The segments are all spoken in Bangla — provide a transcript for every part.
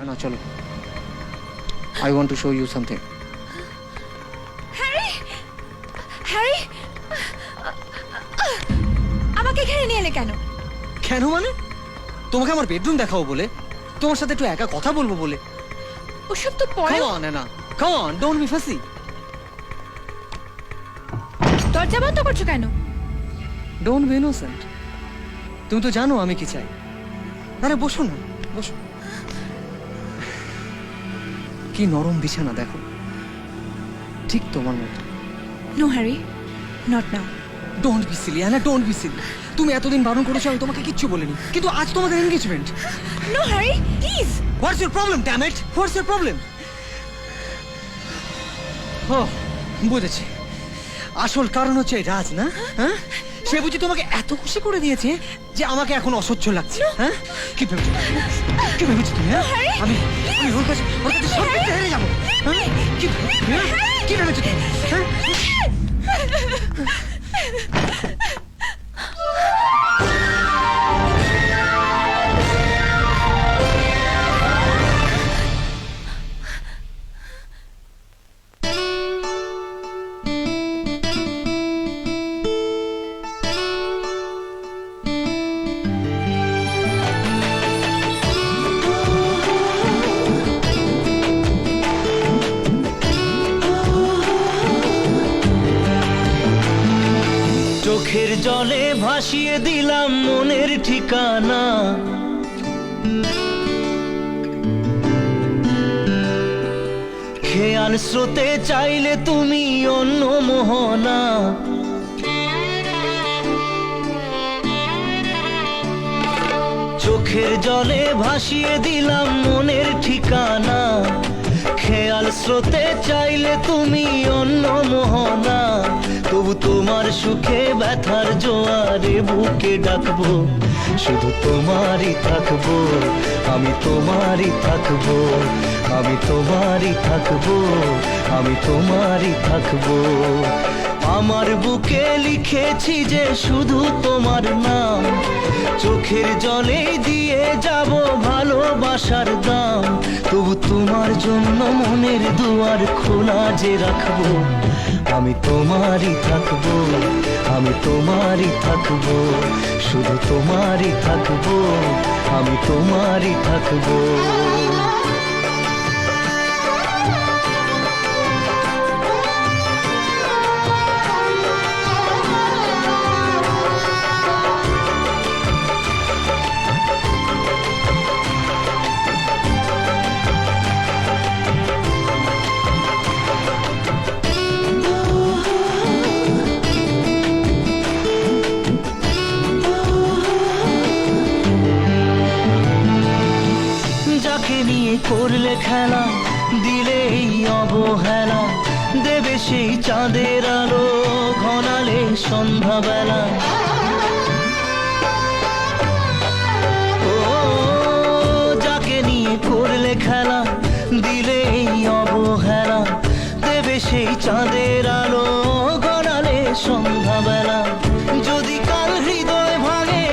না চলো, I want to show you something. Harry, Harry, আমাকে এখানে নিয়ে এলে কেন? কেন মানে? তোমাকে আমার বেডরুম দেখাবো বলে, তোমার সাথে একটু একা কথা বলবো বলে। ওসব তো পরে। Come on, Anna. Come on, don't be fussy. দরজা বন্ধ করছো কেন? Don't be innocent. তুমি তো জানো আমি কি চাই। আরে বসো না, বসো। কি নরম বিছানা দেখো, ঠিক তোমার মতো। No Harry, not now. Don't be silly, Anna, don't be silly. তুমি এতদিন বারণ করেছো, আমি তোমাকে কিচ্ছু বলিনি, কিন্তু আজ তোমাদের engagement. No Harry, please. What's your problem, damn it? What's your problem? ও বুঝেছি, আসল কারণ হচ্ছে এই রাজ, না? হ্যাঁ, সে বুঝি তোমাকে এত খুশি করে দিয়েছে যে আমাকে এখন অসহ্য লাগছে। হ্যাঁ, কি ভেবেছো? কি ভেবেছো তুমি? হ্যাঁ, আমি ওর কাছে সব কিছু হেরে যাবো? হ্যাঁ, কি ভেবেছো তুমি? হ্যাঁ, চোখের জলে ভাসিয়ে দিলাম মনের ঠিকানা, খেয়াল স্রোতে চাইলে তুমি অন্য মোহনা। চোখের জলে ভাসিয়ে দিলাম মনের ঠিকানা, খেয়াল স্রোতে চাইলে তুমি অন্য মোহনা। তবু তোমার সুখে ব্যথার জোয়ারে বুকে ডাকবো, শুধু তোমারই থাকবো, আমি তোমারই থাকবো, আমি তোমারই থাকবো, আমি তোমারই থাকবো। আমার বুকে লিখেছি যে শুধু তোমার নাম, চোখের জলে দিয়ে যাব ভালোবাসার দাম। তবু তোমার জন্য মনের দুয়ার খোলা যে রাখবো, আমি তোমারই থাকবো, আমি তোমারই থাকবো, শুধু তোমারই থাকবো, আমি তোমারই থাকবো। যাকে নিয়ে করলে খেলা, দিলে এই অবহেলা, দেবে সেই চাঁদের আলো ঘনালে সন্ধ্যাবেলা। ও যাকে নিয়ে করলে খেলা, দিলে এই অবহেলা, দেবে সেই চাঁদের আলো ঘনালে সন্ধ্যাবেলা। যদি কাল হৃদয় ভাঙে,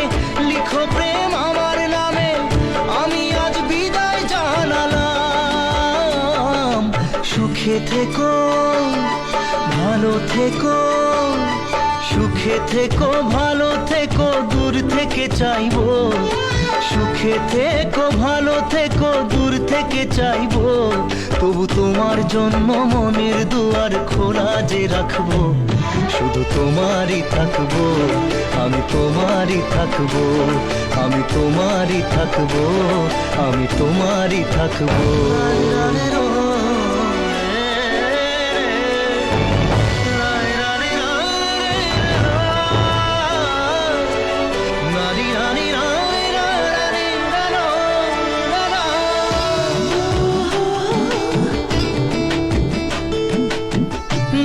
লিখো প্রেম আমার নামে, আমি আজ বিদায় জানালাম। সুখে থেকো, ভালো থেকো, সুখে থেকো, ভালো থেকো, দূর থেকে চাইবো। সুখে থেকো, ভালো থেকো, দূর থেকে চাইবো। তবু তোমার জন্য মনের দুয়ার খোলা যে রাখবো, শুধু তোমারই থাকবো, আমি তোমারই থাকবো, আমি তোমারই থাকবো, আমি তোমারই থাকবো।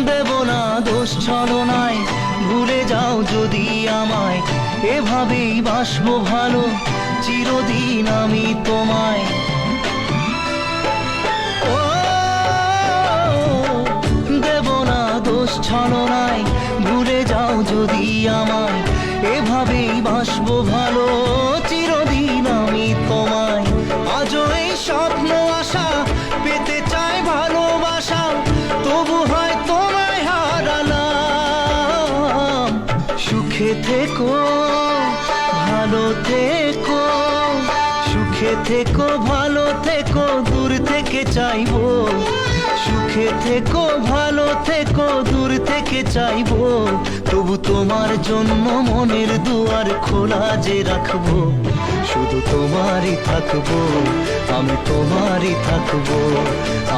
দেব না দোষ ছলনায়, ভুলে যাও যদি আমায়, এভাবেই বাসবো ভালো চিরদিন আমি তোমায়। ও দেব না দোষ ছলনায়, ভুলে যাও যদি আমায়, এভাবেই বাসবো ভালো চিরদিন আমি তোমায়। আজও এই স্বপ্ন থেকো ভালো থেকো দূর থেকে চাইবো, সুখে থেকো ভালো থেকো দূর থেকে চাইবো, তবু তোমার জন্য মনের দুয়ার খোলা যে রাখবো, শুধু তোমারই থাকবো, আমি তোমারই থাকবো,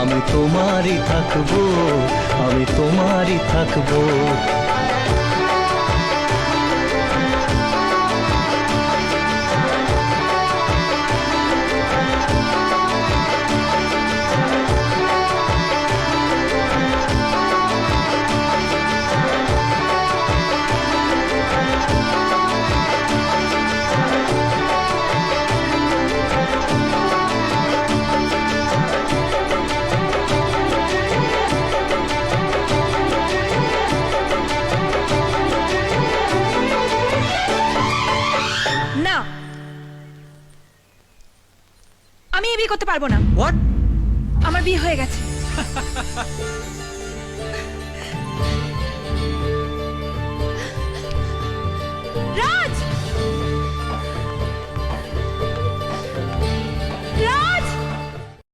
আমি তোমারই থাকবো, আমি তোমারই থাকবো। না, আমি এই বিয়ে করতে পারবো না। হোয়াট? আমার বিয়ে হয়ে গেছে।